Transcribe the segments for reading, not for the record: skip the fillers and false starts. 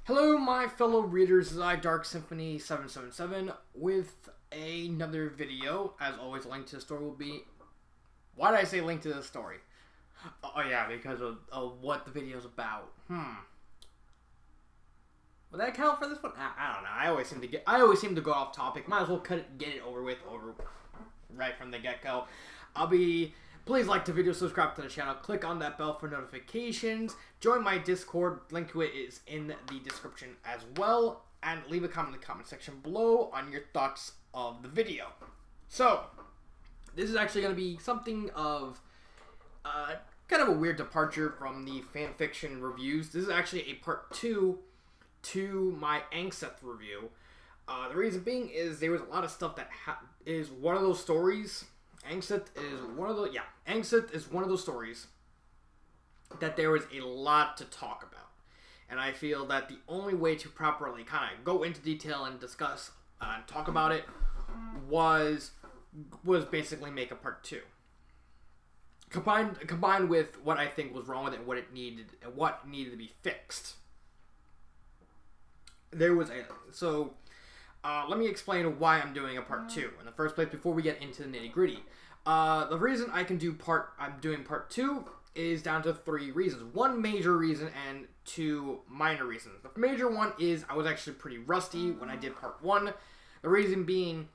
Hello, my fellow readers. This is Dark Symphony 777 with another video. As always, link to the story will be. Why did I say link to the story? Oh yeah, because of what the video is about. Would that count for this one? I don't know. I always seem to go off topic. Might as well get it over with right from the get go. Please like the video, subscribe to the channel, click on that bell for notifications, join my Discord, link to it is in the description as well, and leave a comment in the comment section below on your thoughts of the video. So, this is actually going to be something of kind of a weird departure from the fanfiction reviews. This is actually a part 2 to my Angseth review. The reason being is there was a lot of stuff that is one of those stories. Angseth is one of those stories that there was a lot to talk about. And I feel that the only way to properly kind of go into detail and discuss and talk about it was basically make a part 2. Combined with what I think was wrong with it and what needed to be fixed. Let me explain why I'm doing a part 2 in the first place before we get into the nitty gritty. The reason I'm doing part 2 is down to 3 reasons. 1 major reason and 2 minor reasons. The major one is I was actually pretty rusty when I did part 1. The reason being,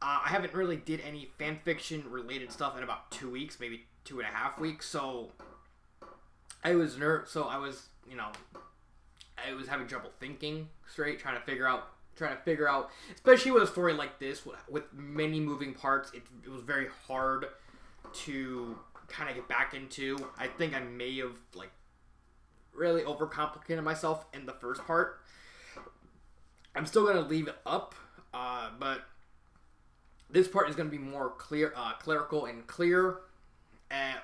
I haven't really did any fanfiction related stuff in about 2 weeks, maybe 2.5 weeks. So I was having trouble thinking straight, trying to figure out, especially with a story like this, with many moving parts, it was very hard to kind of get back into. I think I may have, really overcomplicated myself in the first part. I'm still going to leave it up, but this part is going to be more clerical and clear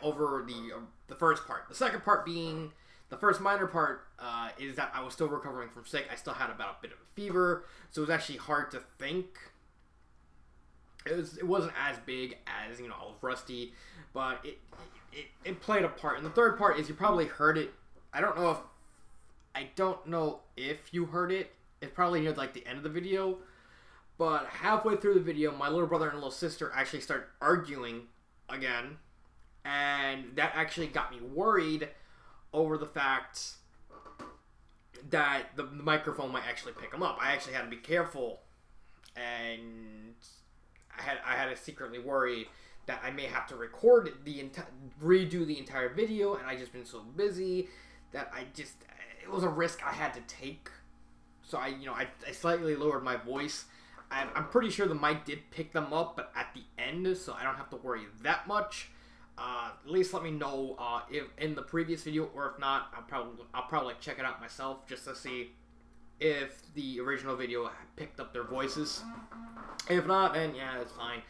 over the first part. The second part being... The first minor part is that I was still recovering from sick. I still had about a bit of a fever, so it was actually hard to think. It wasn't as big as, I was rusty, but it played a part. And the third part is you probably heard it. I don't know if you heard it. It's probably near the end of the video, but halfway through the video, my little brother and little sister actually started arguing again, and that actually got me worried over the fact that the microphone might actually pick them up. I actually had to be careful, and I had to secretly worry that I may have to redo the entire video, and I just been so busy that it was a risk I had to take. So I slightly lowered my voice. I'm pretty sure the mic did pick them up, but at the end, so I don't have to worry that much. At least let me know if in the previous video, or if not, I'll probably check it out myself just to see if the original video picked up their voices. If not, then yeah, it's fine.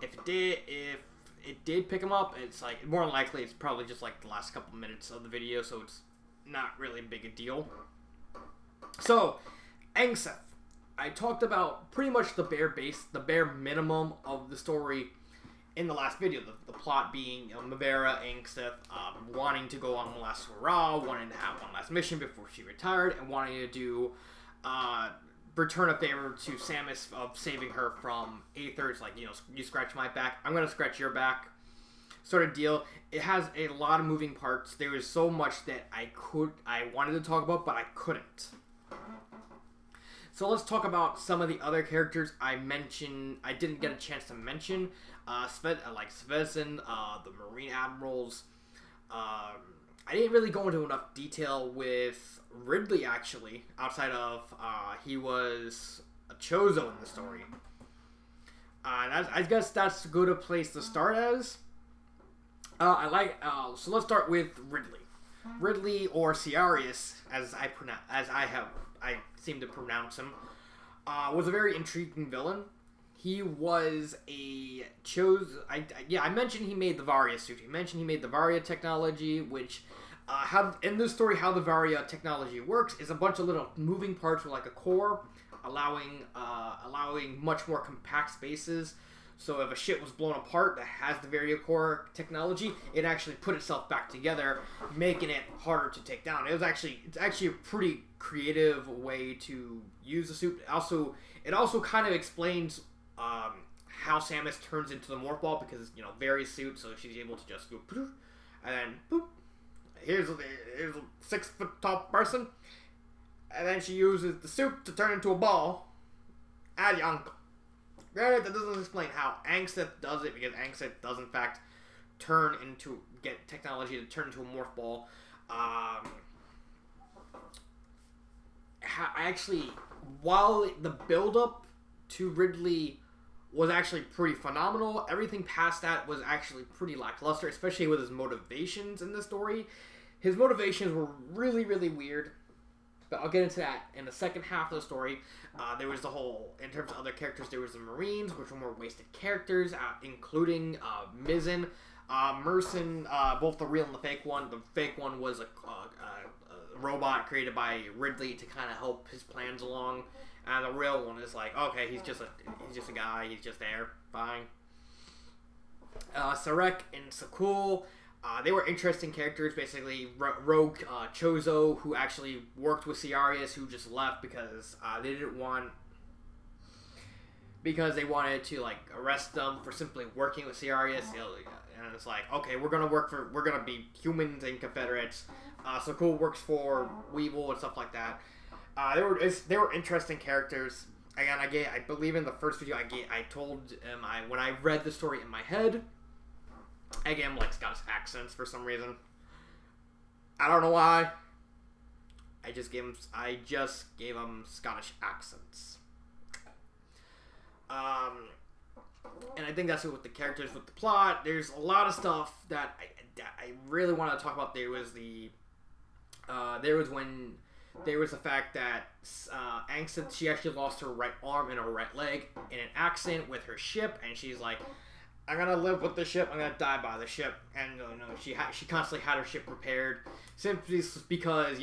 If it did pick them up, it's more than likely it's probably just the last couple minutes of the video, so it's not really big a deal. So, Angseth. I talked about pretty much the bare minimum of the story in the last video. The plot being Mavera, Angseth, wanting to go on one last hurrah, wanting to have one last mission before she retired, and wanting to do return a favor to Samus of saving her from Aether's, you scratch my back, I'm going to scratch your back sort of deal. It has a lot of moving parts. There is so much that I wanted to talk about, but I couldn't. So let's talk about some of the other characters I didn't get a chance to mention. Svezin, the Marine Admirals. I didn't really go into enough detail with Ridley, actually, outside of he was a Chozo in the story. I guess that's a good place to start as. So let's start with Ridley. Ridley, or Ciarius, as I seem to pronounce him, was a very intriguing villain. He was I mentioned he made the Varia suit. He mentioned he made the Varia technology, which, in this story, how the Varia technology works is a bunch of little moving parts with a core, allowing much more compact spaces. So if a ship was blown apart that has the Variocore technology, it actually put itself back together, making it harder to take down. It's actually a pretty creative way to use the suit. It also kind of explains how Samus turns into the Morph Ball, because Vari's suit, so she's able to just go poof, and then boop. Here's a 6 foot tall person, and then she uses the suit to turn into a ball. At your uncle. Granted, that doesn't explain how Angseth does it, because Angseth does in fact get technology to turn into a Morph Ball. While the build-up to Ridley was actually pretty phenomenal, everything past that was actually pretty lackluster, especially with his motivations in the story. His motivations were really, really weird. But I'll get into that in the second half of the story. There was in terms of other characters, there was the Marines, which were more wasted characters, including Mizzen, Mercen, both the real and the fake one. The fake one was a robot created by Ridley to kind of help his plans along, and the real one is like, okay, he's just a guy, he's just there, fine. Sarek and Sakul. They were interesting characters, basically. Rogue Chozo, who actually worked with Ciarius, who just left because they wanted to arrest them for simply working with Ciarius. And it's like, okay, we're gonna be humans and Confederates. So Cool works for Weevil and stuff like that. They were interesting characters. Again, I believe in the first video I told him when I read the story in my head, I gave him Scottish accents for some reason. I don't know why. I just gave him Scottish accents. And I think that's it with the characters, with the plot. There's a lot of stuff that I really want to talk about. There was the fact that Angseth, she actually lost her right arm and her right leg in an accident with her ship, and she's like, I'm gonna live with the ship, I'm gonna die by the ship. And she constantly had her ship repaired, simply because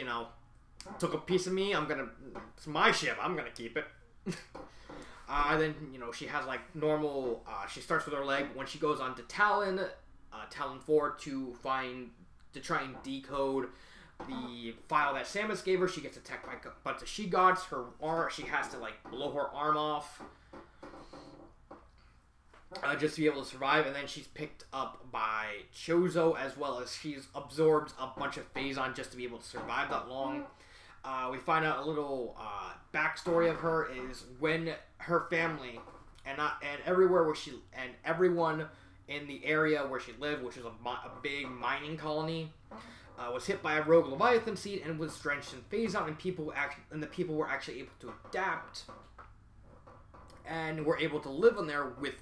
took a piece of me. It's my ship, I'm gonna keep it. Then she has normal. She starts with her leg. When she goes on to Talon 4 to try and decode the file that Samus gave her, she gets attacked by a bunch of she-gods. She has to blow her arm off. Just to be able to survive, and then she's picked up by Chozo, as well as she's absorbed a bunch of Phazon just to be able to survive that long. We find out a little backstory of her is when her family and everyone in the area where she lived, which is a big mining colony, was hit by a rogue Leviathan seed and was drenched in Phazon, and the people were actually able to adapt and were able to live in there with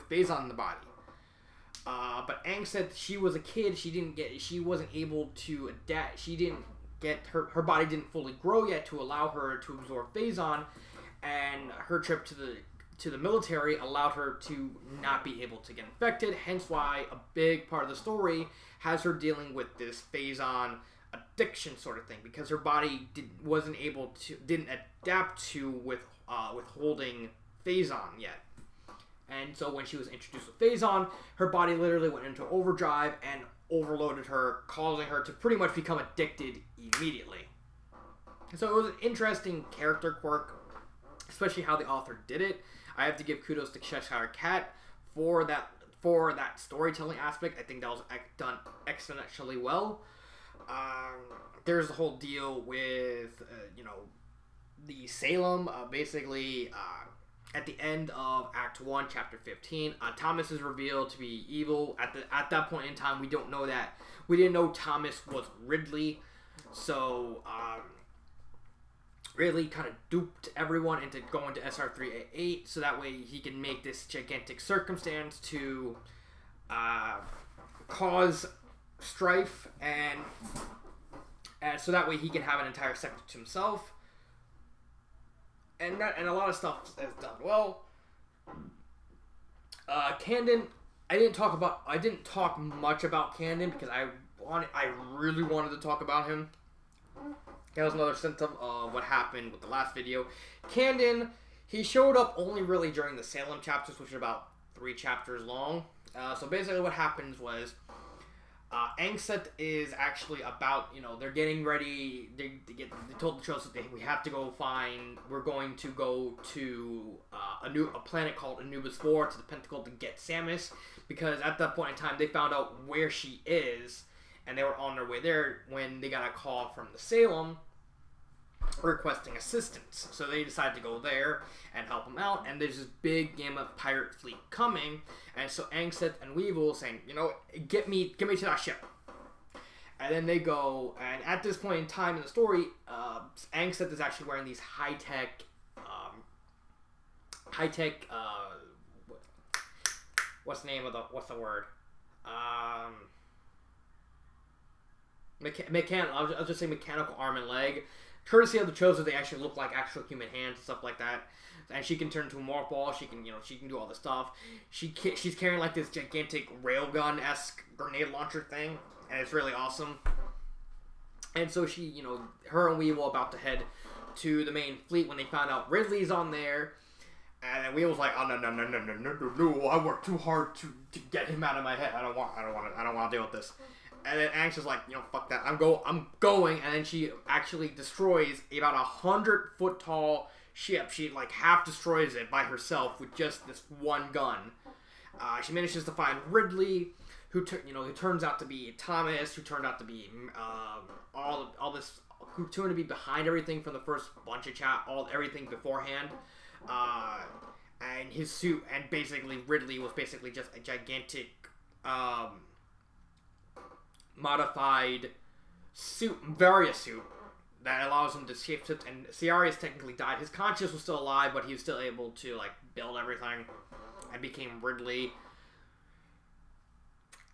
Phazon in the body. But Angseth, she was a kid. She wasn't able to adapt. She didn't get her body didn't fully grow yet to allow her to absorb Phazon, and her trip to the military allowed her to not be able to get infected. Hence why a big part of the story has her dealing with this Phazon addiction sort of thing, because her body didn't adapt to withholding Phazon yet. And so when she was introduced with Phazon, her body literally went into overdrive and overloaded her, causing her to pretty much become addicted immediately. So it was an interesting character quirk, especially how the author did it. I have to give kudos to Cheshire Cat for that storytelling aspect. I think that was done exponentially well. There's the whole deal with the Salem, basically. At the end of Act 1, Chapter 15, Thomas is revealed to be evil. At that point in time, we don't know that. We didn't know Thomas was Ridley. So, Ridley kind of duped everyone into going to SR388, so that way he can make this gigantic circumstance to cause strife, and so that way he can have an entire sector to himself. And a lot of stuff is done well. Candon, I didn't talk much about Candon because I really wanted to talk about him. That was another symptom of what happened with the last video. Candon, he showed up only really during the Salem chapters, which are about 3 chapters long. So basically what happens was Angseth is actually about, they're getting ready. They told the Chosen that we have to go find. We're going to go to a planet called Anubis 4 to the Pentacle to get Samus, because at that point in time they found out where she is, and they were on their way there when they got a call from the Salem requesting assistance. So they decided to go there and help them out, and there's this big Gamma pirate fleet coming, and so Angseth and Weevil saying, get me to that ship. And then they go, and at this point in time in the story, Angseth is actually wearing these high-tech, what's the word? I'll just say mechanical arm and leg. Courtesy of the Chosen, they actually look like actual human hands and stuff like that. And she can turn into a morph ball. She can, she can do all this stuff. She's carrying like this gigantic railgun-esque grenade launcher thing, and it's really awesome. And so she, her and Weevil about to head to the main fleet when they found out Ridley's on there. And then Weevil's like, oh no! I worked too hard to get him out of my head. I don't want to deal with this. And then Angseth's like, fuck that. I'm going. And then she actually destroys about 100-foot tall ship. She like half destroys it by herself with just this one gun. She manages to find Ridley, who turns out to be Thomas, who turned out to be all this, who turned to be behind everything from the first bunch of everything beforehand. And his suit, and basically Ridley was basically just a gigantic modified suit, Varia suit, that allows him to shapeshift. And Ciarius technically died. His conscience was still alive, but he was still able to build everything and became Ridley.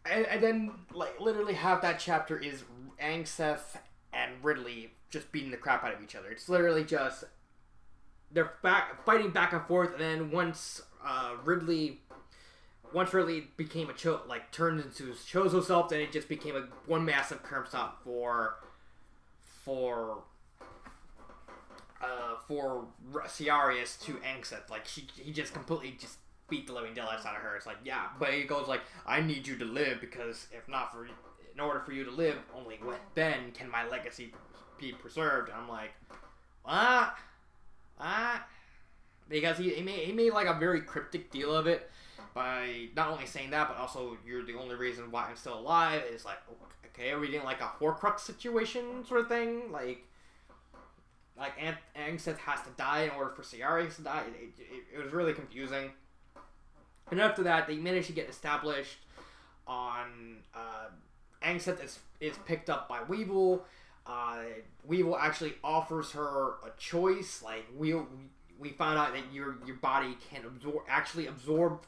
And then literally half that chapter is Angseth and Ridley just beating the crap out of each other. It's literally just they're fighting back and forth, and then once Ridley became turned into his Chozo self, then it just became one massive curb stop for Ciarius to Angseth. He just completely just beat the living daylights out of her. It's like, yeah, but he goes I need you to live, because in order for you to live, only then can my legacy be preserved. And I'm like, what? Because he made a very cryptic deal of it by not only saying that, but also, you're the only reason why I'm still alive. It's like, okay, are we doing a Horcrux situation sort of thing? Angseth has to die in order for Ciarius to die. It was really confusing. And after that, they managed to get established on Angseth is picked up by Weevil. Weevil actually offers her a choice. We found out that your body can absorb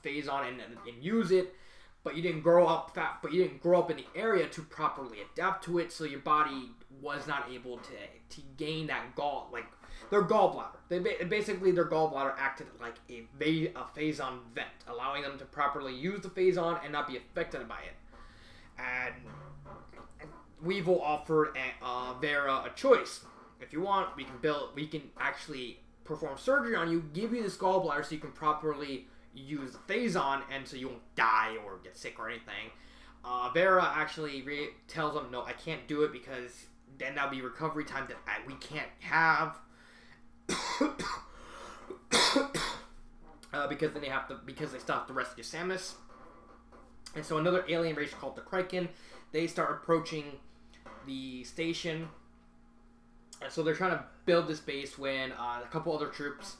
Phazon and use it, but you didn't grow up in the area to properly adapt to it, so your body was not able to gain that their gallbladder. Basically their gallbladder acted like a Phazon vent, allowing them to properly use the Phazon and not be affected by it. And Weevil offered Vera a choice. If you want, we can actually perform surgery on you, give you this gallbladder so you can properly use the Phazon, and so you won't die or get sick or anything. Vera actually tells him, no, I can't do it, because then that'll be recovery time that we can't have. Because they still have to rescue Samus. And so another alien race called the Kraken, they start approaching the station. And so they're trying to build this base when a couple other troops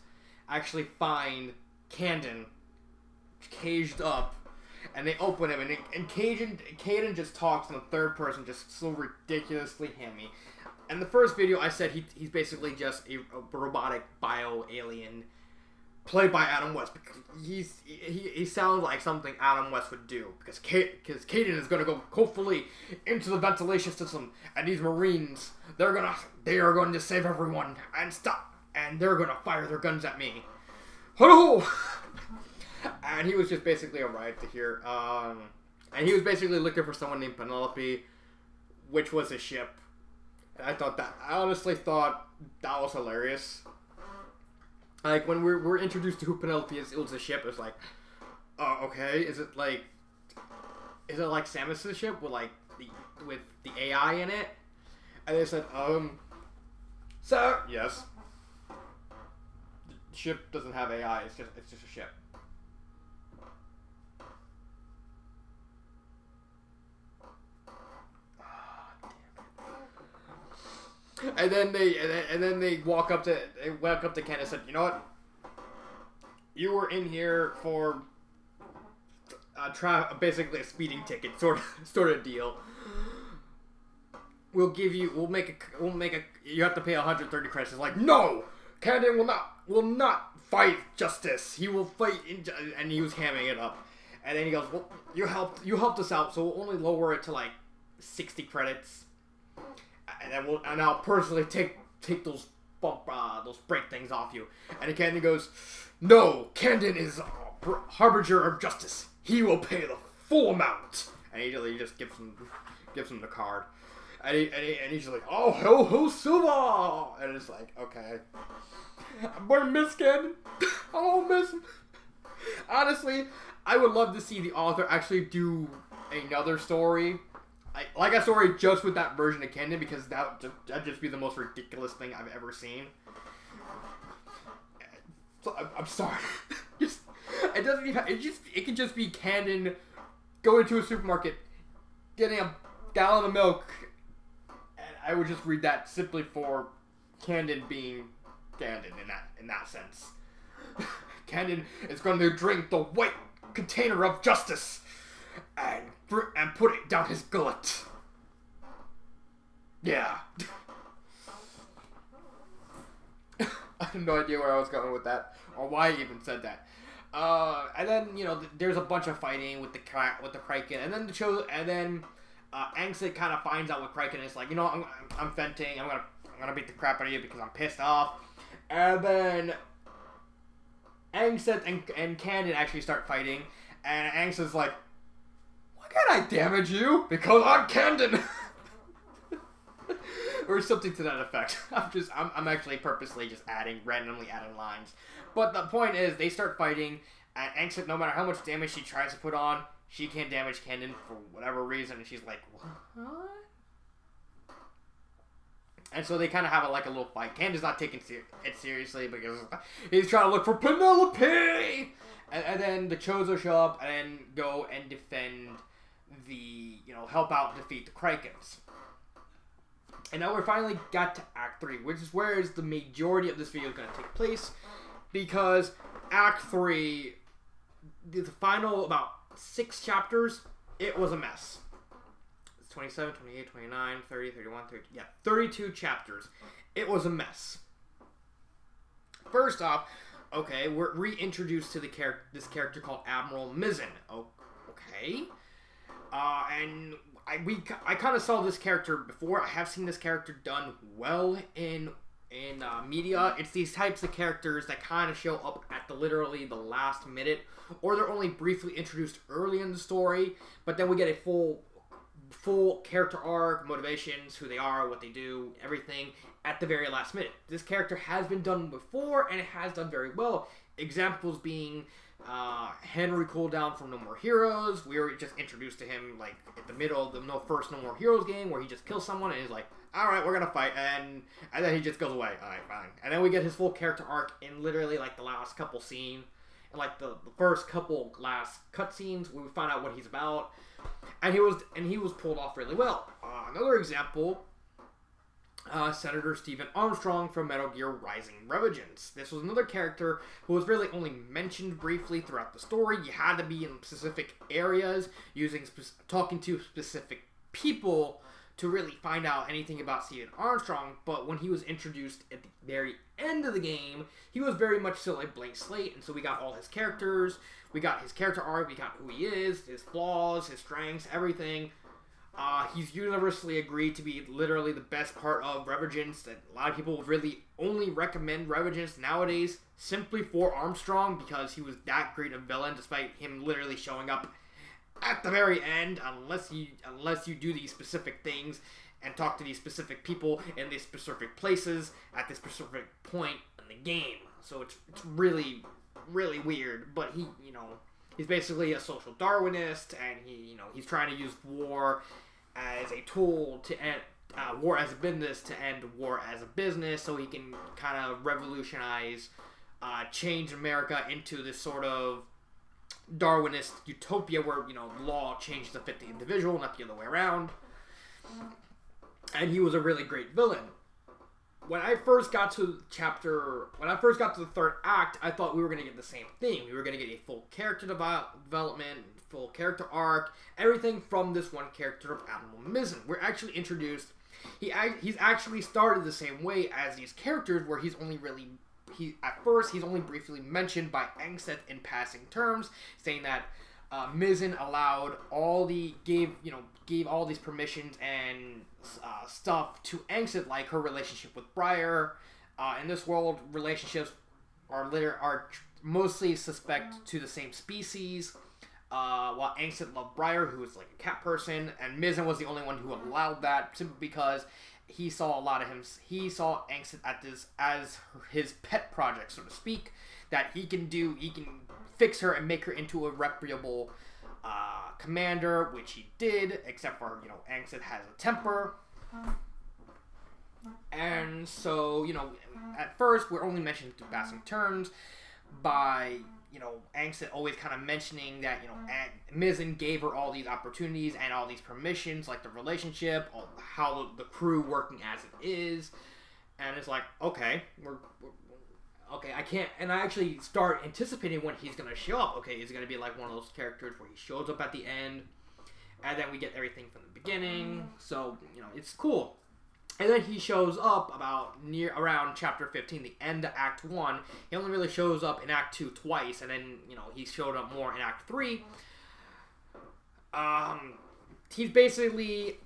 actually find Kandon caged up, and they open him, and Kandon just talks in the third person, just so ridiculously hammy. In the first video, I said he's basically just a robotic bio-alien played by Adam West, because he sounds like something Adam West would do, because Kandon is going to go hopefully into the ventilation system, and these Marines, they are going to save everyone and they're going to fire their guns at me. Hello! And he was just basically a riot to hear. And he was basically looking for someone named Penelope, which was a ship. And I honestly thought that was hilarious. When we're introduced to who Penelope is, it was a ship. It was like, Okay. Is it like Samus's ship with like with the AI in it? And they said, sir, yes. The ship doesn't have AI. It's just a ship. And then they walk up to Ken and said, you know what? You were in here for basically a speeding ticket sort of deal. We'll make a you have to pay 130 credits. It's like, no, Camden will not fight justice. He will fight and he was hamming it up. And then he goes, well, you helped us out, so we'll only lower it to like 60 credits. And I'll personally take those break things off you. And Camden goes, no, Camden is a harbinger of justice. He will pay the full amount. And he just gives him the card. And he's just like, oh, ho, Silva! And it's like, okay. I'm gonna miss Camden. I won't miss him. Honestly, I would love to see the author actually do another story. Like a story just with that version of Camden, because that'd just be the most ridiculous thing I've ever seen. So, I'm sorry. It doesn't even. It can just be Camden going to a supermarket, getting a gallon of milk, and I would just read that simply for Camden being Camden in that sense. Camden is going to drink the white container of justice and put it down his gullet. Yeah. I have no idea where I was going with that, or why I even said that. And then there's a bunch of fighting with the Kraken, and then Angseth kind of finds out what Kraken is like. I'm venting. I'm gonna beat the crap out of you because I'm pissed off. And then Angseth and Camden actually start fighting, and Angseth's like, "Why can't I damage you? Because I'm Camden." Or something to that effect. I'm actually purposely just randomly adding lines. But the point is, they start fighting, and Angseth, no matter how much damage she tries to put on, she can't damage Camden for whatever reason, and she's like, what? And so they kind of have a little fight. Camden's not taking it seriously because he's trying to look for Penelope! And then the Chozo show up and go and defend help out and defeat the Krakens. And now we're finally got to Act 3, which is where the majority of this video is going to take place. Because Act 3, the final about 6 chapters, it was a mess. It's 27, 28, 29, 30, 31, 30, 32 chapters. It was a mess. First off, okay, we're reintroduced to this character called Admiral Mizzen. Okay. And I kind of saw this character before. I have seen this character done well in media. It's these types of characters that kind of show up at literally the last minute, or they're only briefly introduced early in the story, but then we get a full character arc, motivations, who they are, what they do, everything at the very last minute. This character has been done before, and it has done very well. Examples being Henry Cooldown from No More Heroes. We were just introduced to him at the middle of the first No More Heroes game, where he just kills someone and he's like, alright, we're gonna fight, and then he just goes away. Alright, fine. And then we get his full character arc in literally the last couple scenes, and the first couple last cutscenes, we find out what he's about. And he was pulled off really well. Another example, Senator Stephen Armstrong from Metal Gear Rising: Revengeance. This was another character who was really only mentioned briefly throughout the story. You had to be in specific areas, talking to specific people to really find out anything about Stephen Armstrong. But when he was introduced at the very end of the game, he was very much still a blank slate, and so we got all his characters, we got his character arc, we got who he is, his flaws, his strengths, everything. He's universally agreed to be literally the best part of Revengeance, that a lot of people really only recommend Revengeance nowadays simply for Armstrong, because he was that great a villain, despite him literally showing up at the very end, unless you do these specific things and talk to these specific people in these specific places at this specific point in the game. So it's really, really weird, but he's basically a social Darwinist, and he's trying to use war as a tool to end war as a business to end war as a business, so he can kind of revolutionize, change America into this sort of Darwinist utopia where law changes to fit the individual, not the other way around. And he was a really great villain. When I first got to the third act, I thought we were going to get the same thing. We were going to get a full character development, full character arc, everything from this one character of Admiral Mizzen. We're actually introduced. He's actually started the same way as these characters, where he's only briefly mentioned by Angseth in passing terms, saying that Mizzen gave all these permissions and stuff to Angseth, like her relationship with Briar. In this world, relationships are mostly suspect to the same species. While Angseth loved Briar, who was like a cat person, and Mizzen was the only one who allowed that, simply because he saw Angseth as his pet project, so to speak, that he can fix her and make her into a reputable commander, which he did, except for, Angseth has a temper. And so, at first, we're only mentioned through passing terms by, Angseth always kind of mentioning that, Mizzen gave her all these opportunities and all these permissions, like the relationship, how the crew working as it is. And it's like, okay, okay, I can't, and I actually start anticipating when he's going to show up. Okay, he's going to be like one of those characters where he shows up at the end, and then we get everything from the beginning, so, it's cool. And then he shows up around chapter 15, the end of Act 1. He only really shows up in Act 2 twice, and then, he showed up more in Act 3. He's basically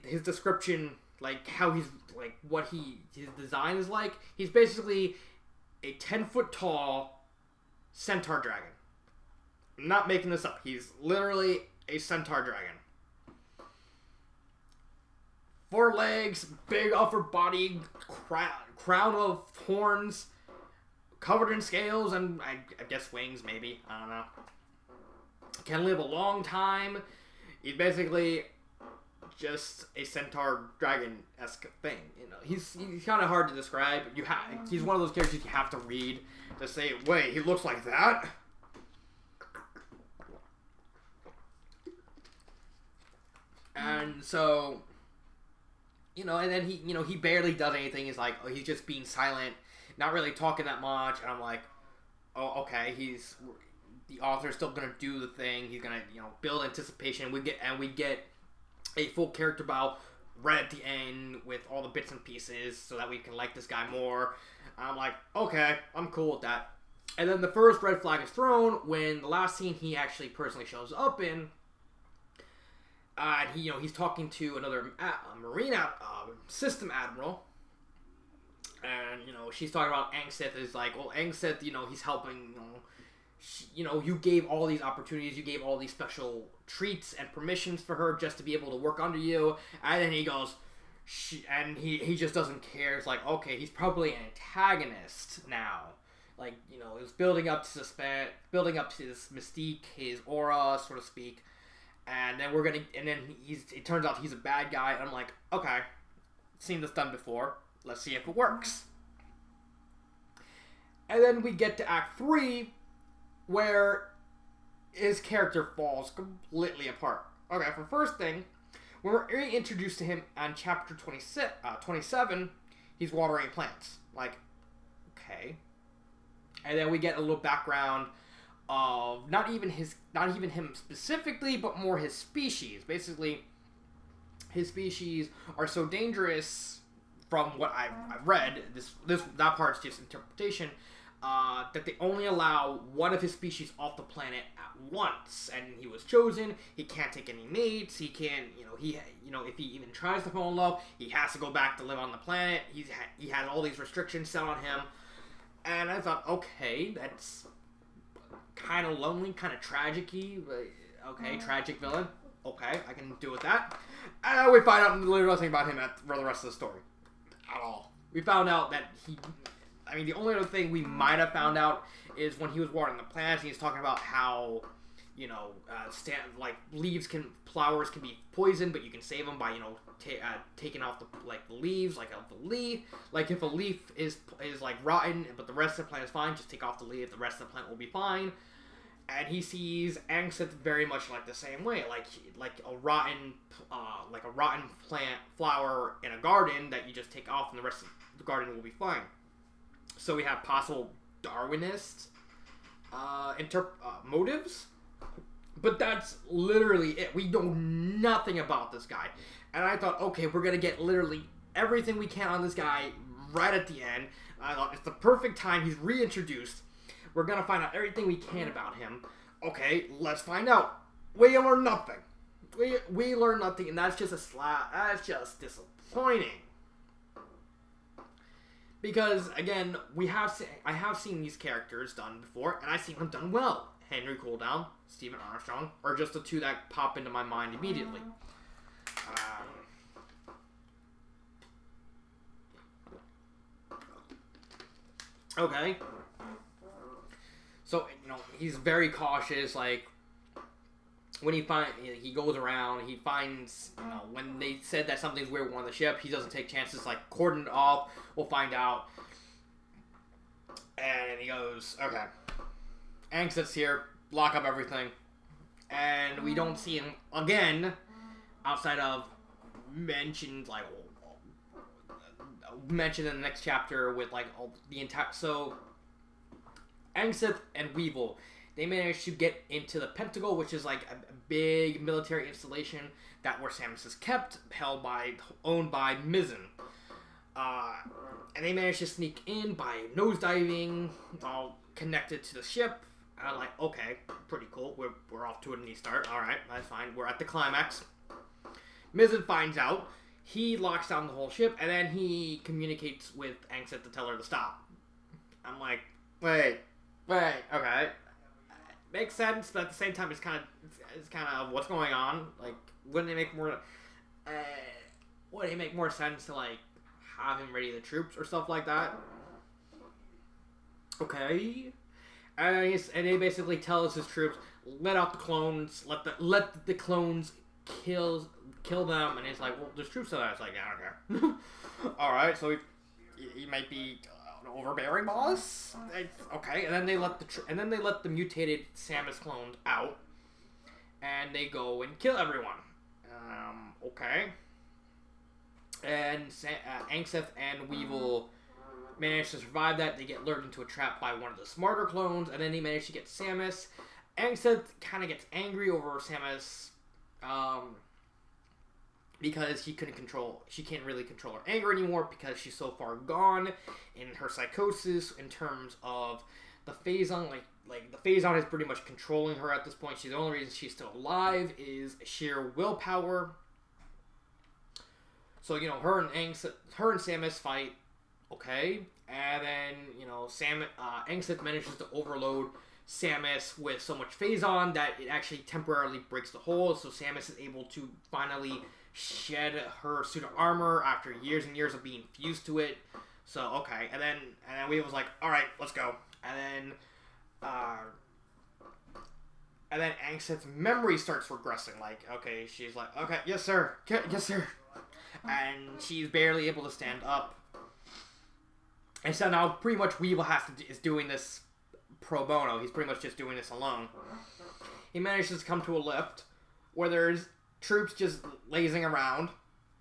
his description, like, how he's, like, his design is like, he's basically a 10-foot tall centaur dragon. I'm not making this up. He's literally a centaur dragon. 4 legs, big upper body, crown of horns, covered in scales, and I guess wings, maybe. I don't know. Can live a long time. He's basically just a centaur dragon-esque thing. He's kind of hard to describe. He's one of those characters you have to read to say, wait, he looks like that? And so, and then he barely does anything. He's like, he's just being silent, not really talking that much. And I'm like, oh, okay, the author's still gonna do the thing. He's gonna, build anticipation. We get a full character bow right at the end with all the bits and pieces so that we can like this guy more. I'm like, okay, I'm cool with that. And then the first red flag is thrown when the last scene he actually personally shows up in. And he's talking to another Marine system admiral, and she's talking about Angseth. Is like, well, Angseth, he's helping. You gave all these opportunities, you gave all these special treats and permissions for her just to be able to work under you. And then he goes, he just doesn't care. It's like, okay, he's probably an antagonist now. Like, it was building up to his mystique, his aura, so to speak. And then it turns out he's a bad guy. And I'm like, okay, seen this done before. Let's see if it works. And then we get to Act 3, where his character falls completely apart. Okay, for first thing, when we're introduced to him on chapter 27, he's watering plants. Like, okay. And then we get a little background of not even him specifically, but more his species. Basically, his species are so dangerous, from what I've read. That part's just interpretation. That they only allow one of his species off the planet at once, and he was chosen. He can't take any mates. He can't, if he even tries to fall in love, he has to go back to live on the planet. He had all these restrictions set on him, and I thought, okay, that's kind of lonely, kind of tragic-y, but okay, tragic villain. Okay, I can deal with that. And we find out literally nothing about him for the rest of the story at all. We found out that I mean, the only other thing we might have found out is when he was watering the plants, he was talking about how, you know, flowers can be poisoned, but you can save them by, you know, taking off the leaves, like a leaf. Like if a leaf is like rotten, but the rest of the plant is fine, just take off the leaf, the rest of the plant will be fine. And he sees Angseth very much like the same way, like a rotten plant flower in a garden that you just take off, and the rest of the garden will be fine. So we have possible Darwinist motives, but that's literally it. We know nothing about this guy, and I thought, okay, we're gonna get literally everything we can on this guy right at the end. I thought it's the perfect time. He's reintroduced. We're gonna find out everything we can about him. Okay, let's find out. We learn nothing. We learn nothing, and that's just that's just disappointing. Because again, I have seen these characters done before, and I've seen them done well. Henry Cooldown, Stephen Armstrong, are just the two that pop into my mind immediately. Okay. So, you know, he's very cautious, like, when he goes around, he finds, you know, when they said that something's weird with one of the ship, he doesn't take chances, like, cordon it off, we'll find out. And he goes, okay, Angseth's here, lock up everything. And we don't see him again, outside of mentioned in the next chapter with, like, all the entire, so Angseth and Weevil, they managed to get into the Pentacle, which is like a big military installation that where Samus is kept, owned by Mizzen. And they managed to sneak in by nosediving, all connected to the ship. And I'm like, okay, pretty cool. We're off to a neat start. All right, that's fine. We're at the climax. Mizzen finds out. He locks down the whole ship, and then he communicates with Angseth to tell her to stop. I'm like, wait, okay. Makes sense, but at the same time, it's kind of what's going on. Like, wouldn't it make more sense to like have him ready the troops or stuff like that? Okay, and he basically tells his troops, let out the clones, let the clones kill them, and he's like, well, there's troops to that. It's like, yeah, I don't care. All right, so he might be an overbearing boss. Okay, and then they let the mutated Samus clones out, and they go and kill everyone. Okay. And Angseth and Weevil manage to survive that. They get lured into a trap by one of the smarter clones, and then they manage to get Samus. Angseth kind of gets angry over Samus, because she can't really control her anger anymore because she's so far gone in her psychosis in terms of the Phazon. Like the Phazon is pretty much controlling her at this point. The only reason she's still alive is sheer willpower. So, you know, her and Samus fight, okay, and then, you know, Angseth manages to overload Samus with so much Phazon that it actually temporarily breaks the hold, so Samus is able to finally shed her suit of armor after years and years of being fused to it. So, okay, and then Weevil's like, alright, let's go. And then Angseth's memory starts regressing, like, okay, she's like, okay, yes sir, and she's barely able to stand up. And so now pretty much Weevil is doing this pro bono. He's pretty much just doing this alone. He manages to come to a lift where there's troops just lazing around,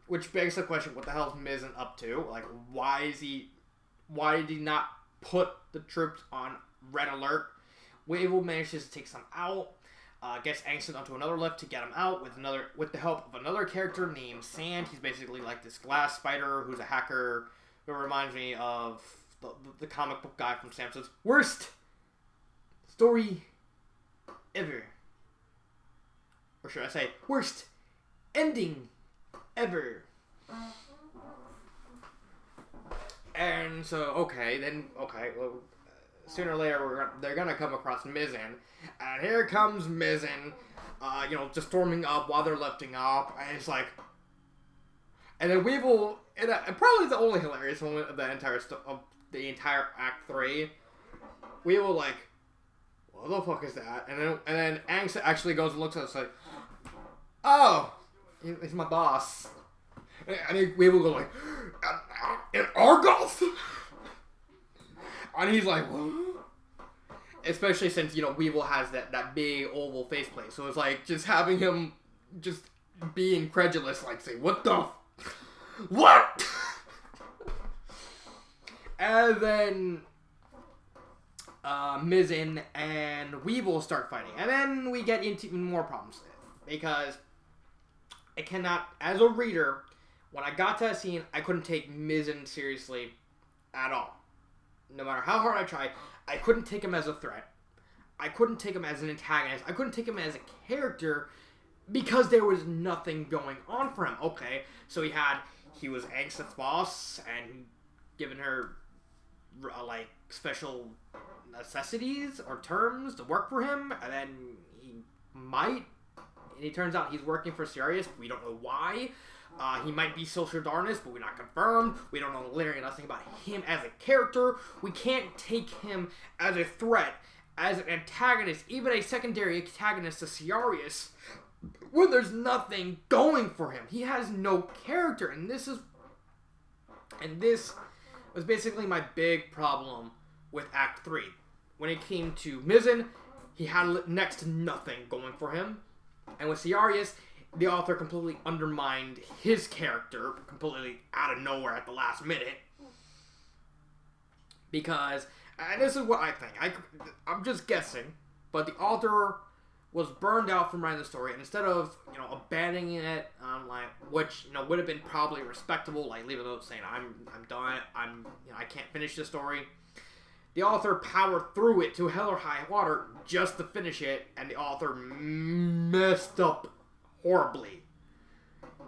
which begs the question, what the hell is Mizzen up to? Like, why did he not put the troops on red alert? Weevil manages to take some out, gets Angseth onto another lift to get him out with the help of another character named Sand. He's basically like this glass spider who's a hacker who reminds me of the comic book guy from Samson's worst story ever. Or should I say, worst ending ever. And so, well, sooner or later they're gonna come across Mizzen, and here comes Mizzen, just storming up while they're lifting up, and it's like, And then Weevil, and probably the only hilarious moment of the entire Act 3, Weevil like, what the fuck is that? And then Angseth actually goes and looks at us like, oh, he's my boss. And then Weevil goes like, an Argoth? And he's like, what? Especially since, Weevil has that big oval faceplate. So it's like just having him just be incredulous, like say, what the? What? And then Mizzen and Weevil start fighting. And then we get into even more problems. Because I cannot, as a reader, when I got to that scene, I couldn't take Mizzen seriously at all. No matter how hard I tried, I couldn't take him as a threat. I couldn't take him as an antagonist. I couldn't take him as a character because there was nothing going on for him. Okay, so he was Angseth's boss and given her like special necessities or terms to work for him, and then and it turns out he's working for Sirius. We don't know why. He might be social darkness, but we're not confirmed. We don't know literally nothing about him as a character. We can't take him as a threat, as an antagonist, even a secondary antagonist to Sirius, when there's nothing going for him. He has no character, and this was basically my big problem with Act 3. When it came to Mizzen, he had next to nothing going for him, and with Sirius, the author completely undermined his character completely out of nowhere at the last minute. Because, and this is what I think, I'm just guessing, but the author was burned out from writing the story, and instead of, abandoning it, which, would have been probably respectable, like leave a note saying, I'm done, I can't finish this story. The author powered through it to hell or high water just to finish it, and the author messed up horribly.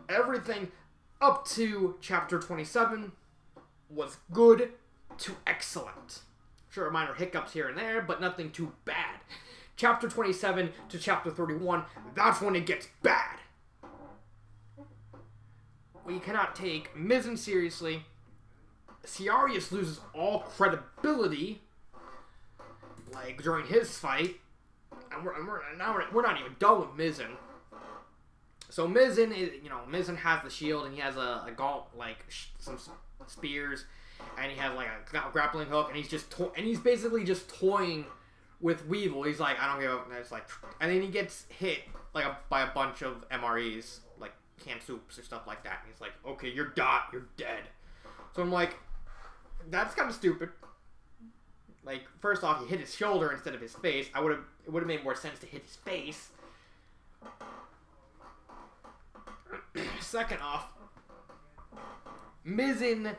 Everything up to chapter 27 was good to excellent. Sure, minor hiccups here and there, but nothing too bad. Chapter 27 to chapter 31, that's when it gets bad. We cannot take Mizzen seriously. Sirius loses all credibility, like during his fight, and we're not even done with Mizzen. So Mizzen is, Mizzen has the shield, and he has a gaunt, like some spears, and he has like a grappling hook, and he's basically just toying with Weevil. He's like, I don't give up. And it's like, and then he gets hit by a bunch of MREs, like canned soups or stuff like that. And he's like, okay, you're dead. So I'm like, that's kind of stupid. Like, first off, he hit his shoulder instead of his face. It would have made more sense to hit his face. Second off, Mizzen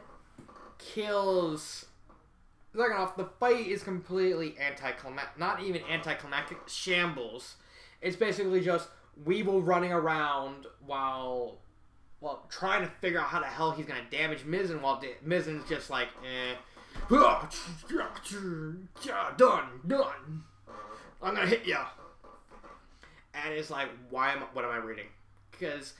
kills. Second off, the fight is completely anticlimactic. Not even anticlimactic. Shambles. It's basically just Weevil running around while trying to figure out how the hell he's gonna damage Mizzen, while Mizzen's just like, done. I'm gonna hit ya. And it's like, what am I reading? Because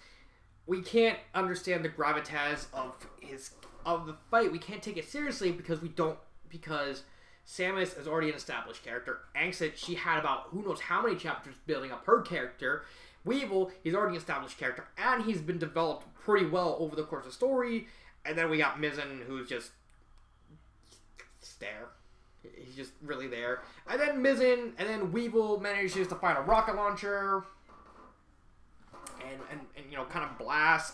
we can't understand the gravitas of the fight. We can't take it seriously because Samus is already an established character. Angseth, she had about who knows how many chapters building up her character. Weevil, he's already an established character, and he's been developed pretty well over the course of the story. And then we got Mizzen, who's just there. He's just really there. And then Weevil manages to find a rocket launcher and kind of blast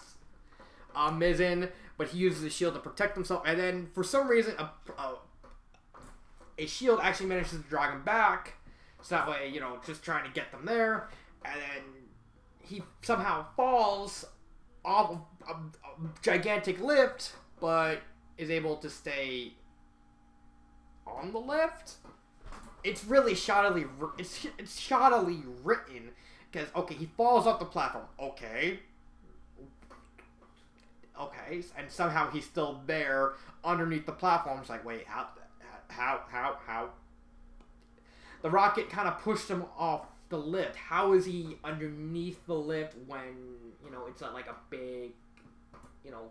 Mizzen, but he uses his shield to protect himself. And then for some reason, a shield actually manages to drag him back, so that way, just trying to get them there. And then he somehow falls off a gigantic lift, but is able to stay on the lift. It's really shoddily written, because okay, he falls off the platform. Okay, and somehow he's still there underneath the platform. It's like, wait, how? The rocket kind of pushed him off the lift. How is he underneath the lift when, it's like a big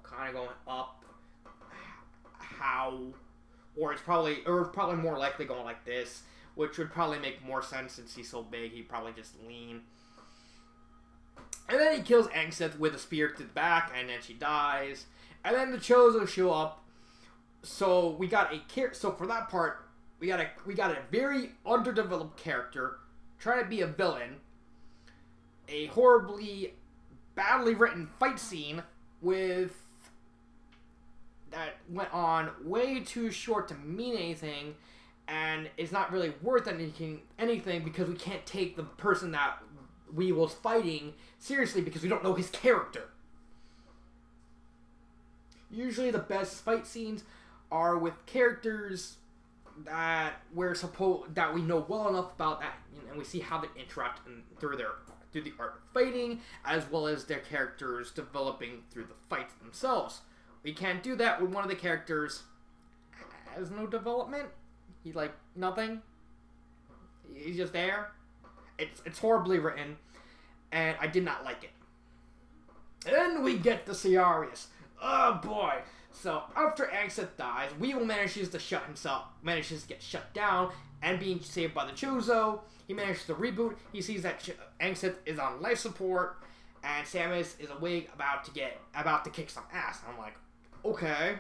kind of going up. How, or it's probably more likely going like this, which would probably make more sense since he's so big. He'd probably just lean. And then he kills Angseth with a spear to the back, and then she dies. And then the Chozo show up. So we got so for that part, we got a very underdeveloped character trying to be a villain. A horribly, badly written fight scene that went on way too short to mean anything, and it's not really worth anything because we can't take the person that we was fighting seriously because we don't know his character. Usually the best fight scenes are with characters that we know well enough about that, and we see how they interact through the art of fighting, as well as their characters developing through the fights themselves. We can't do that when one of the characters has no development. He's like nothing. He's just there. It's horribly written, and I did not like it. Then we get the Ciarius. Oh boy! So after Angseth dies, Weevil manages to get shut down, and being saved by the Chozo, he manages to reboot. He sees that Angseth is on life support, and Samus is awake about to kick some ass. And I'm like, okay.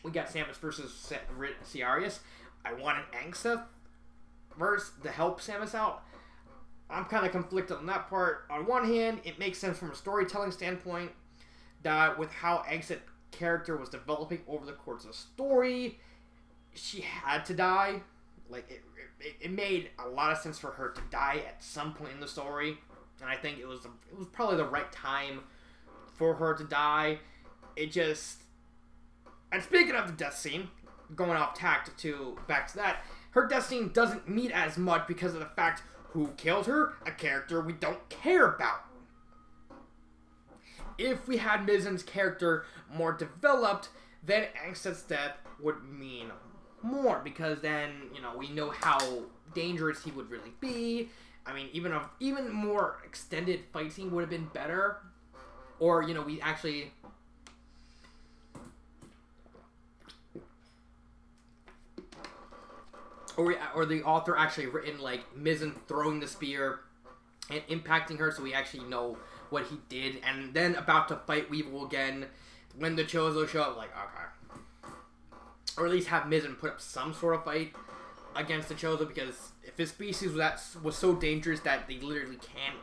We got Samus versus Ciarius. I wanted Angseth verse to help Samus out. I'm kind of conflicted on that part. On one hand, it makes sense from a storytelling standpoint that with how Angseth's character was developing over the course of the story, she had to die. Like, it made a lot of sense for her to die at some point in the story, and I think it was probably the right time for her to die. And speaking of the death scene, going off tact back to that, her death scene doesn't mean as much because of the fact who killed her, a character we don't care about. If we had Mizen's character more developed, then Angseth's death would mean more, because then, we know how dangerous he would really be. I mean, even more extended fight scene would have been better. Or, we actually... Or the author actually written, like, Mizen throwing the spear and impacting her, so we actually know what he did, and then about to fight Weevil again when the Chozo show up, like, okay. Or at least have Mizen put up some sort of fight against the Chozo, because if his species was so dangerous that they literally can't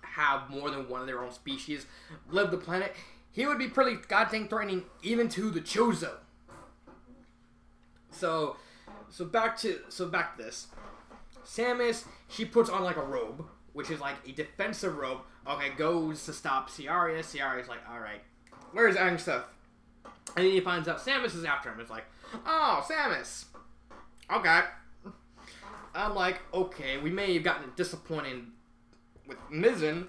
have more than one of their own species live the planet, he would be pretty goddamn threatening even to the Chozo. So back to this. Samus, she puts on like a robe, which is like a defensive robe. Okay, goes to stop Ciarius. Ciarius like, alright, where's Angseth? And then he finds out Samus is after him. It's like, oh, Samus. Okay. I'm like, okay, we may have gotten disappointed with Mizen,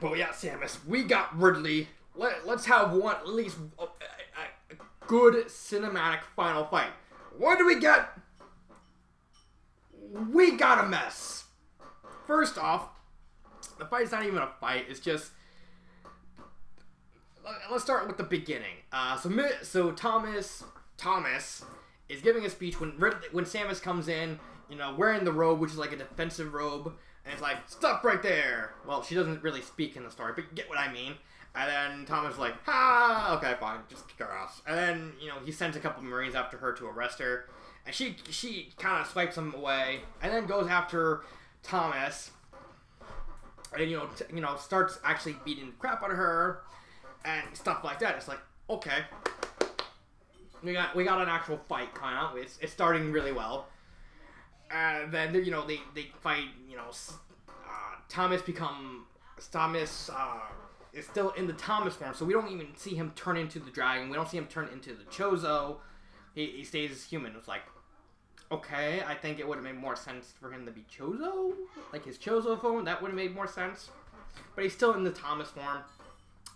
but we got Samus. We got Ridley. Let's have at least a good cinematic final fight. What do we get? We got a mess. First off, the fight's not even a fight. It's just... Let's start with the beginning. So Thomas is giving a speech when Samus comes in, wearing the robe, which is like a defensive robe, and it's like, stop right there. Well, she doesn't really speak in the story, but you get what I mean. And then Thomas is like, okay, fine, just kick her ass. And then, he sends a couple Marines after her to arrest her. And she kind of swipes him away, and then goes after Thomas. And, starts actually beating the crap out of her, and stuff like that. It's like, okay. We got an actual fight coming out. It's starting really well. And then, they fight, Thomas is still in the Thomas form, so we don't even see him turn into the dragon. We don't see him turn into the Chozo. He stays as human. It's like, okay, I think it would have made more sense for him to be Chozo, like his Chozo form. That would have made more sense. But he's still in the Thomas form,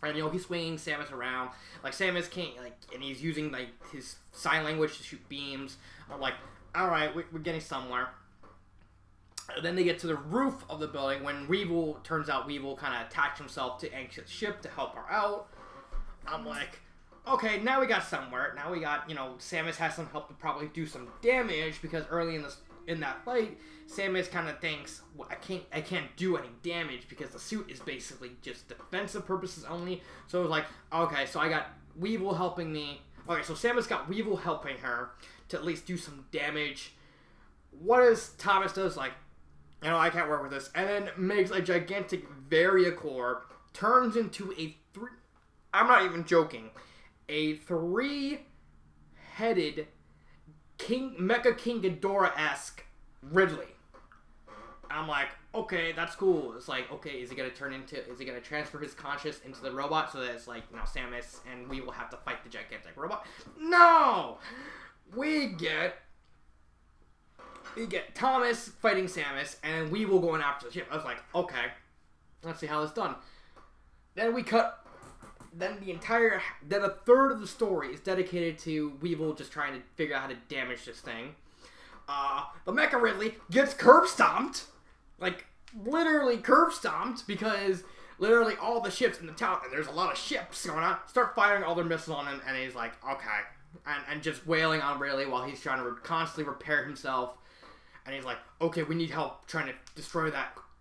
and he's swinging Samus around. Like Samus can't, and he's using his sign language to shoot beams. I'm like, all right, we're getting somewhere. And then they get to the roof of the building when Weevil, turns out Weevil kind of attached himself to Angseth's ship to help her out. I'm like, okay, now we got somewhere. Now we got, Samus has some help to probably do some damage, because early in that fight, Samus kind of thinks, well, I can't do any damage because the suit is basically just defensive purposes only. So it was like, okay, so I got Weevil helping me. Okay, so Samus got Weevil helping her to at least do some damage. What does Thomas does? Like, I can't work with this. And then makes a gigantic Variacore, turns into I'm not even joking, a 3-headed Mecha King Ghidorah-esque Ridley. I'm like, okay, that's cool. It's like, okay, is he gonna transfer his conscious into the robot so that it's like, Samus and we will have to fight the gigantic robot? No! We get Thomas fighting Samus, and we will going after the ship. I was like, okay, let's see how this is done. Then we cut. Then a third of the story is dedicated to Weevil just trying to figure out how to damage this thing. The Mecha Ridley gets curb stomped, like literally curb stomped, because literally all the ships in the town, and there's a lot of ships going on, start firing all their missiles on him, and he's like, okay, and just wailing on Ridley while he's trying to constantly repair himself. And he's like, okay, we need help trying to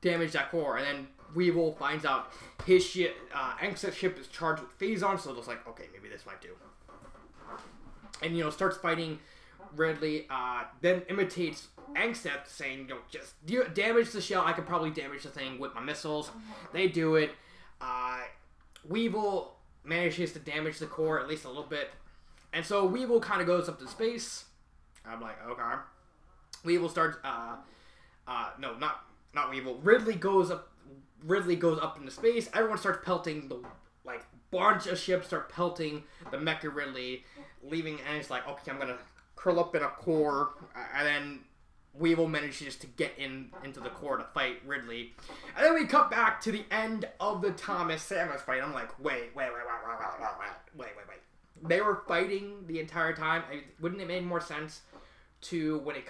damage that core. And then Weevil finds out his ship, Angseth's ship is charged with phazon, so it's like, okay, maybe this might do. And, starts fighting Ridley, then imitates Angseth, saying, just damage the shell. I could probably damage the thing with my missiles. They do it. Weevil manages to damage the core at least a little bit. And so Weevil kind of goes up to space. I'm like, okay. Weevil starts, no, not Weevil. Ridley goes up into space. Everyone starts pelting bunch of ships start pelting the Mecha Ridley, leaving, and it's like, okay, I'm gonna curl up in a core, and then Weevil manages to get into the core to fight Ridley. And then we cut back to the end of the Thomas Samus fight. I'm like, wait. They were fighting the entire time. Wouldn't it make more sense to, when it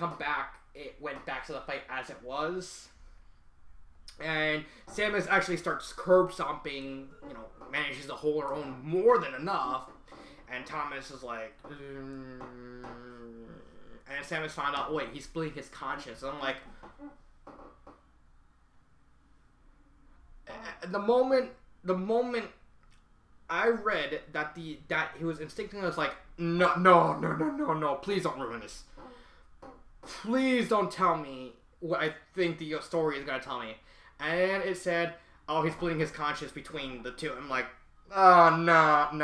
went back to the fight as it was? And Samus actually starts curb stomping, manages to hold her own more than enough. And Thomas is like, and Samus found out, wait, he's splitting his conscience. And I'm like, the moment I read that he was instinctively, I was like, no, please don't ruin this. Please don't tell me what I think the story is going to tell me. And it said, oh, he's splitting his conscience between the two. I'm like, oh, no. And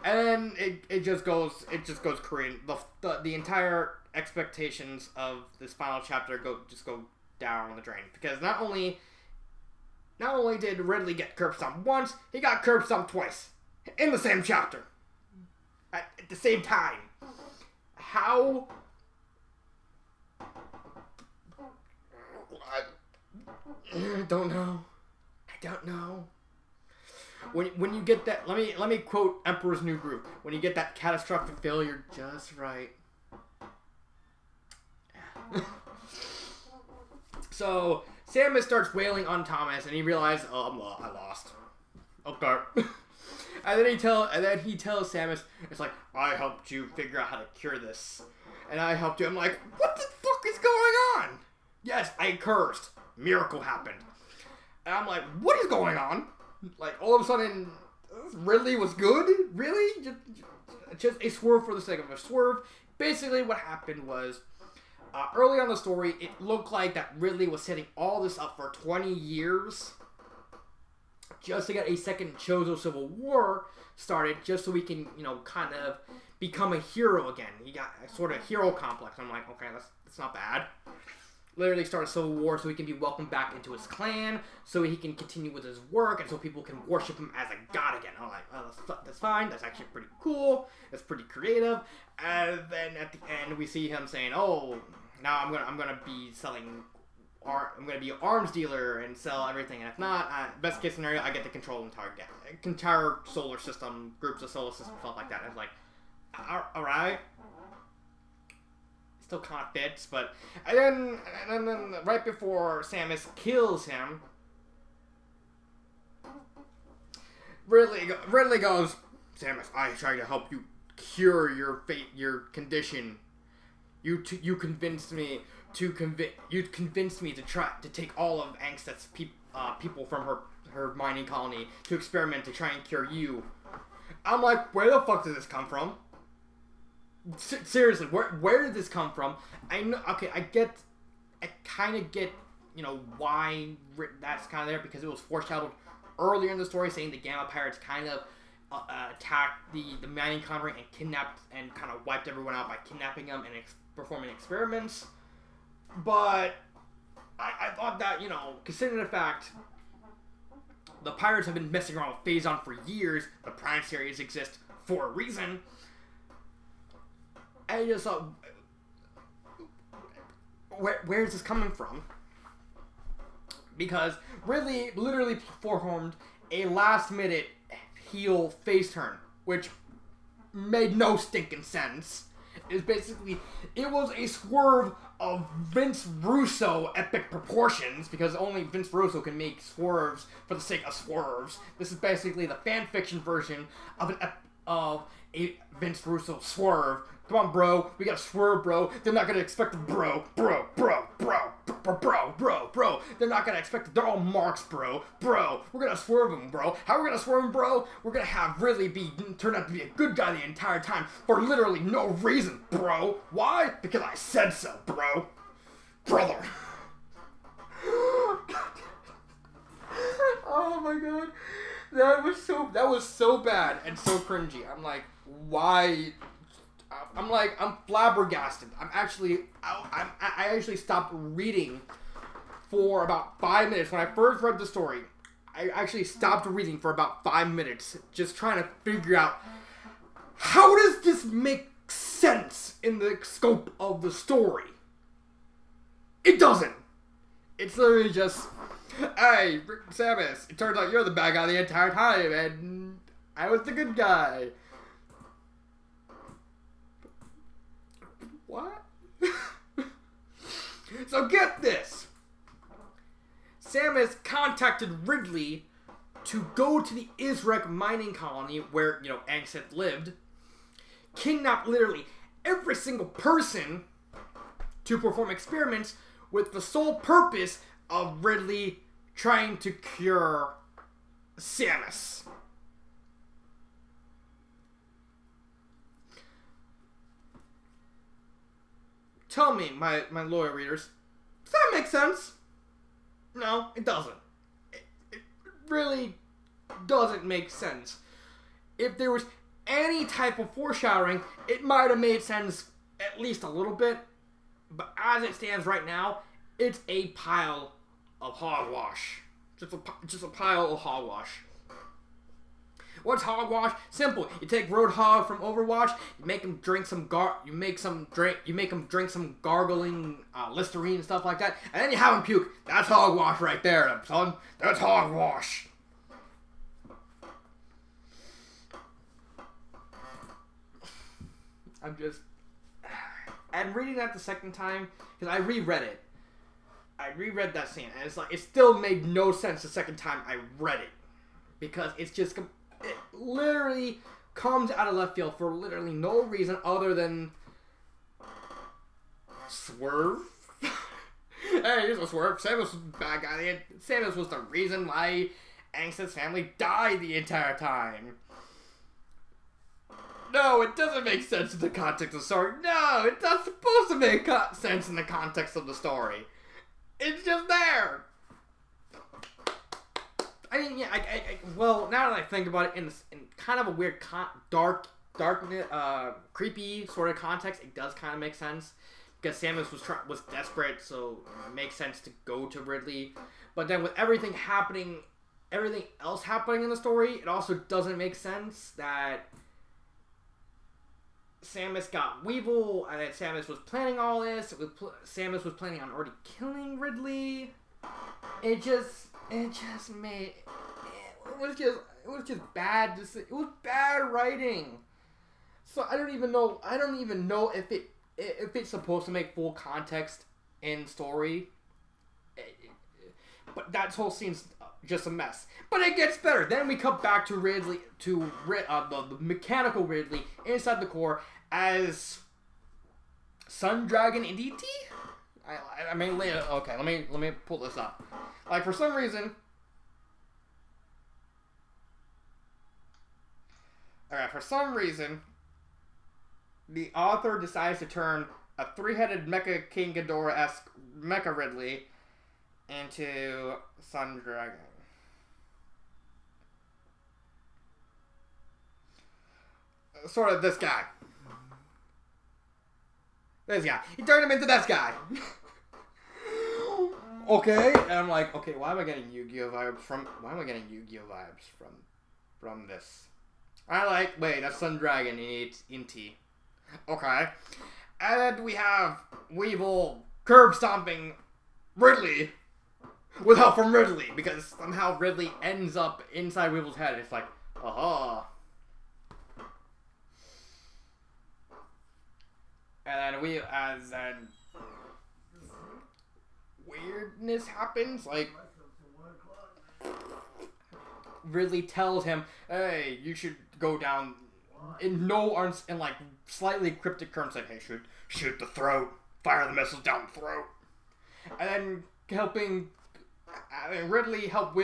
then it just goes Korean. The entire expectations of this final chapter go down the drain, because not only did Ridley get curb stomped once, he got curb stomped twice in the same chapter at the same time. How? I don't know. When you get that, let me quote Emperor's New Groove. When you get that catastrophic failure just right. So Samus starts wailing on Thomas, and he realizes, oh, I lost. Okay. And then he tells Samus, it's like, I helped you figure out how to cure this, and I helped you. I'm like, what the fuck is going on? Yes, I cursed. Miracle happened. And I'm like, what is going on? Like, all of a sudden, Ridley was good? Really? Just a swerve for the sake of a swerve. Basically, what happened was, early on in the story, it looked like that Ridley was setting all this up for 20 years just to get a second Chozo Civil War started, just so we can, kind of become a hero again. He got a sort of hero complex. I'm like, okay, that's not bad. Literally start a civil war so he can be welcomed back into his clan, so he can continue with his work, and so people can worship him as a god again. I'm like, oh, that's fine. That's actually pretty cool. That's pretty creative. And then at the end, we see him saying, "Oh, now I'm gonna be selling I'm gonna be an arms dealer and sell everything. And if not, best case scenario, I get to control the entire solar system, groups of solar system, stuff like that. And it's like, all right. Still kind of fits, but and then right before Samus kills him, Ridley goes, Samus, I tried to help you cure your condition. You convinced me to try to take all of Angseth's people from her mining colony to experiment to try and cure you. I'm like, where the fuck did this come from? Seriously, where did this come from? I know. Okay, I kind of get, why that's kind of there, because it was foreshadowed earlier in the story, saying the Gamma Pirates kind of attacked the mining colony and kidnapped and kind of wiped everyone out by kidnapping them and performing experiments. But I thought that, considering the fact the pirates have been messing around with Phazon for years, the Prime series exists for a reason. I just thought, where is this coming from? Because Ridley literally performed a last-minute heel face turn, which made no stinking sense. It was a swerve of Vince Russo epic proportions, because only Vince Russo can make swerves for the sake of swerves. This is basically the fan fiction version of a Vince Russo swerve. Come on, bro. We gotta swerve, bro. They're not gonna expect the bro. They're not gonna expect it. They're all marks, bro. We're gonna swerve them, bro. How are we gonna swerve them, bro? We're gonna have Ridley turn out to be a good guy the entire time for literally no reason, bro. Why? Because I said so, bro. Brother. Oh my god. That was so bad and so cringy. I'm like, why? I'm flabbergasted. I actually stopped reading for about 5 minutes. When I first read the story, I actually stopped reading for about 5 minutes, just trying to figure out, how does this make sense in the scope of the story? It doesn't. It's literally just, hey, Samus, it turns out you're the bad guy the entire time, and I was the good guy. What? So get this. Samus contacted Ridley to go to the Isrek mining colony where, Angseth lived, kidnap literally every single person to perform experiments with the sole purpose of Ridley trying to cure Samus. Tell me, my loyal readers, does that make sense? No, it doesn't. It really doesn't make sense. If there was any type of foreshadowing, it might have made sense at least a little bit. But as it stands right now, it's a pile of hogwash. Just a pile of hogwash. What's hogwash? Simple. You take Roadhog from Overwatch, you make him drink some gargling Listerine and stuff like that, and then you have him puke. That's hogwash right there, son. That's hogwash. And reading that the second time, because I reread it. I reread that scene, and it's like, it still made no sense the second time I read it. Because it literally comes out of left field for literally no reason other than swerve. Hey, here's a swerve. Samus was a bad guy. Samus was the reason why Angseth's family died the entire time. No, it doesn't make sense in the context of the story. No, it's not supposed to make sense in the context of the story. It's just there. I mean, yeah, well, now that I think about it, in kind of a weird, dark, creepy sort of context, it does kind of make sense. Because Samus was desperate, so it makes sense to go to Ridley. But then with everything else happening in the story, it also doesn't make sense that Samus got Weevil, and then Samus was planning all this. Samus was planning on already killing Ridley. It was just bad. It was bad writing. So I don't even know if it's supposed to make full context in story. But that whole scene's just a mess. But it gets better. Then we come back to Ridley, the mechanical Ridley inside the core as Sun Dragon and DT. I mean, okay, let me pull this up. Like, for some reason, the author decides to turn a three-headed Mecha King Ghidorah-esque Mecha Ridley into Sun Dragon. Sort of this guy. This guy. He turned him into this guy. Okay, and I'm like, okay, why am I getting Yu-Gi-Oh vibes from this? Wait, that's Sun Dragon in Inti. Okay. And we have Weevil curb stomping Ridley with help from Ridley, because somehow Ridley ends up inside Weevil's head. It's like, aha. And then weirdness happens, like Ridley tells him, hey, you should go down in like slightly cryptic terms, like, hey, shoot the throat, fire the missiles down the throat. And then Ridley help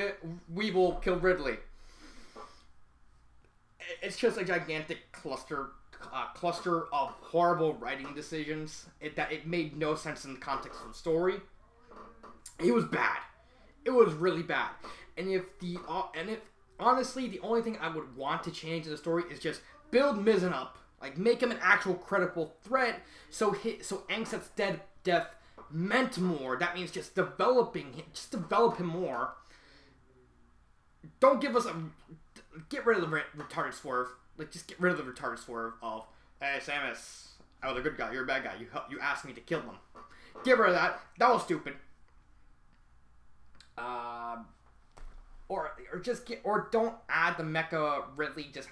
Weevil kill Ridley. It's just a gigantic cluster of horrible writing decisions. It made no sense in the context of the story. It was bad. It was really bad. And honestly, the only thing I would want to change in the story is just build Mizzen up, like make him an actual credible threat. So Angseth's death meant more. That means just develop him more. Don't give us get rid of the retarded swerve. Like, just get rid of the retarded swerve of, hey, Samus, I was a good guy, you're a bad guy, you asked me to kill them. Get rid of that. That was stupid. Or don't add the Mecha Ridley. Just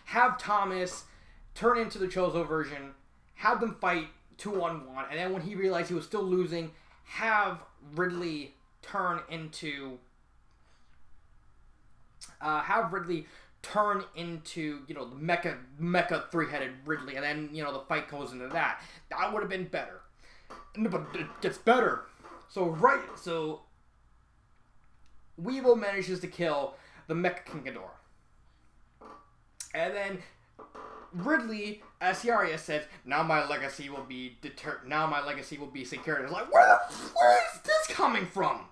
have Thomas turn into the Chozo version, have them fight 2-on-1, and then when he realized he was still losing, have Ridley turn into the mecha three-headed Ridley, and then the fight goes into that. That would have been better. But it gets better. So Weevil manages to kill the Mecha King Ghidorah, and then Ridley, as Ciaria said, now my legacy will be secured. It's like, where is this coming from?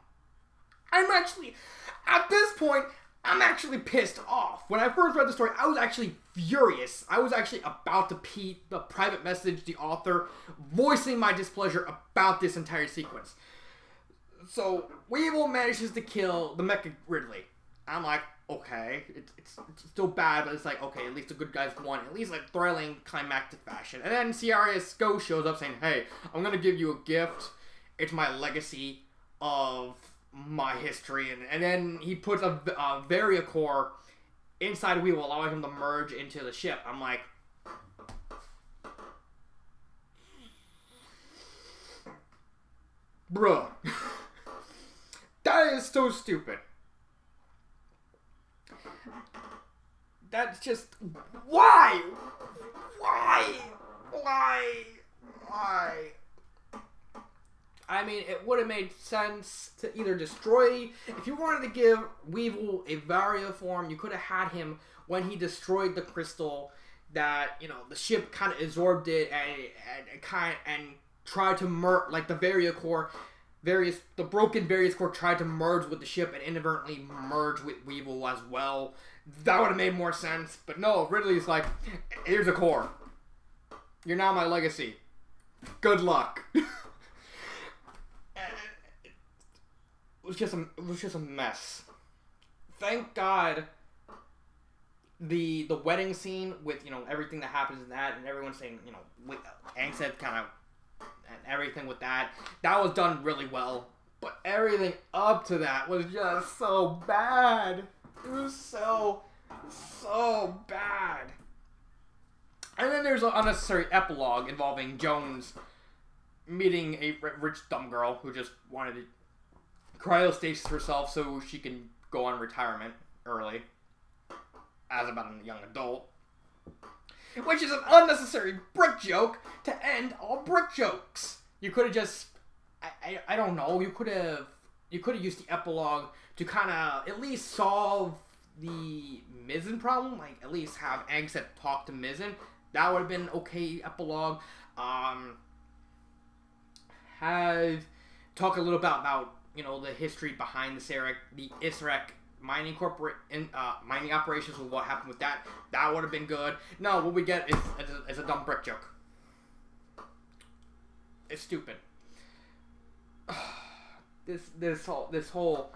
At this point, I'm actually pissed off. When I first read the story, I was actually furious. I was actually about to private message the author, voicing my displeasure about this entire sequence. So, Weevil manages to kill the Mecha Ridley. I'm like, okay, it's still bad, but it's like, okay, at least the good guys won. At least, like, thrilling, climactic fashion. And then Ciaria Sko shows up saying, hey, I'm gonna give you a gift. It's my legacy of my history. And then he puts a Varia core inside Weevil, allowing him to merge into the ship. I'm like, bruh. That is so stupid. That's just... Why? I mean, it would have made sense to either destroy... If you wanted to give Weevil a Varia form, you could have had him when he destroyed the crystal, that, the ship kind of absorbed it and tried to merge, like the Varia core... the broken Various core tried to merge with the ship and inadvertently merge with Weevil as well. That would have made more sense. But no, Ridley's like, here's a core. You're now my legacy. Good luck. It was just a mess. Thank God the wedding scene with, you know, everything that happens in that, and everyone saying, you know, with Angseth kind of, and everything with that was done really well. But everything up to that was just so bad. It was so bad. And then there's an unnecessary epilogue involving Jones meeting a rich dumb girl who just wanted to cryostasis herself so she can go on retirement early as about a young adult. Which is an unnecessary brick joke to end all brick jokes. You could have just, I don't know, you could have used the epilogue to kind of at least solve the Mizzen problem, like at least have Angseth talk to Mizzen. That would have been okay epilogue. Have talk a little about you know, the history behind the Isrek mining mining operations, with what happened with that. That would have been good. No, what we get is a dumb brick joke. It's stupid. This whole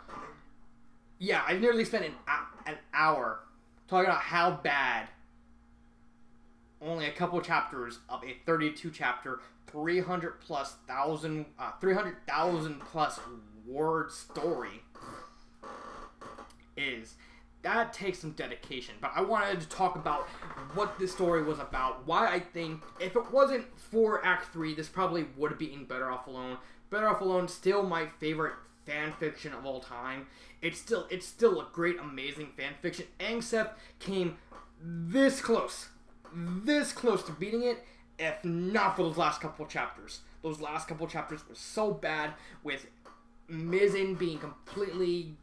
yeah, I nearly spent an hour talking about how bad only a couple chapters of a 32 chapter 300,000 plus word story is. That takes some dedication. But I wanted to talk about what this story was about. Why I think if it wasn't for Act 3, this probably would have been Better Off Alone. Better Off Alone, still my favorite fan fiction of all time. It's still a great, amazing fan fiction. Angseth came this close to beating it, if not for those last couple chapters. Those last couple chapters were so bad, with Mizzen being completely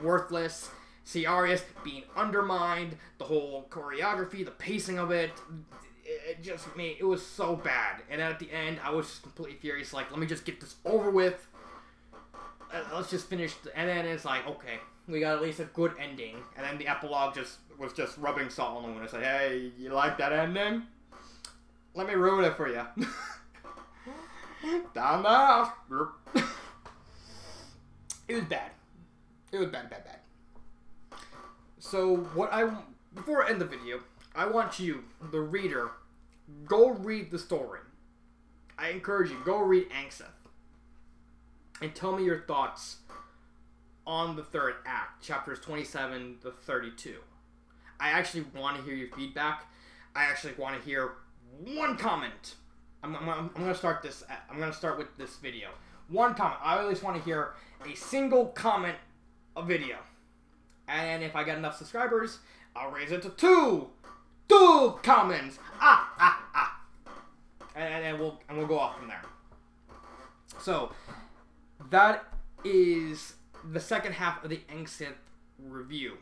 worthless, Ciarius being undermined, the whole choreography, the pacing of it just made it was so bad. And at the end, I was just completely furious. Like, let me just get this over with. Let's just finish. And then it's like, okay, we got at least a good ending. And then the epilogue was just rubbing salt on the wound. It's like, hey, you like that ending? Let me ruin it for you. Down the house. It was bad. It was bad. So before I end the video, I want you, the reader, go read the story. I encourage you, go read Angseth. And tell me your thoughts on the third act, chapters 27 to 32. I actually want to hear your feedback. I actually want to hear one comment. I'm gonna start this. I'm gonna start with this video. One comment. I at least want to hear a single comment a video. And if I get enough subscribers, I'll raise it to two comments. And we'll go off from there. So that is the second half of the Angseth review.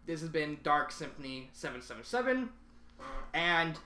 This has been Dark Symphony 777, and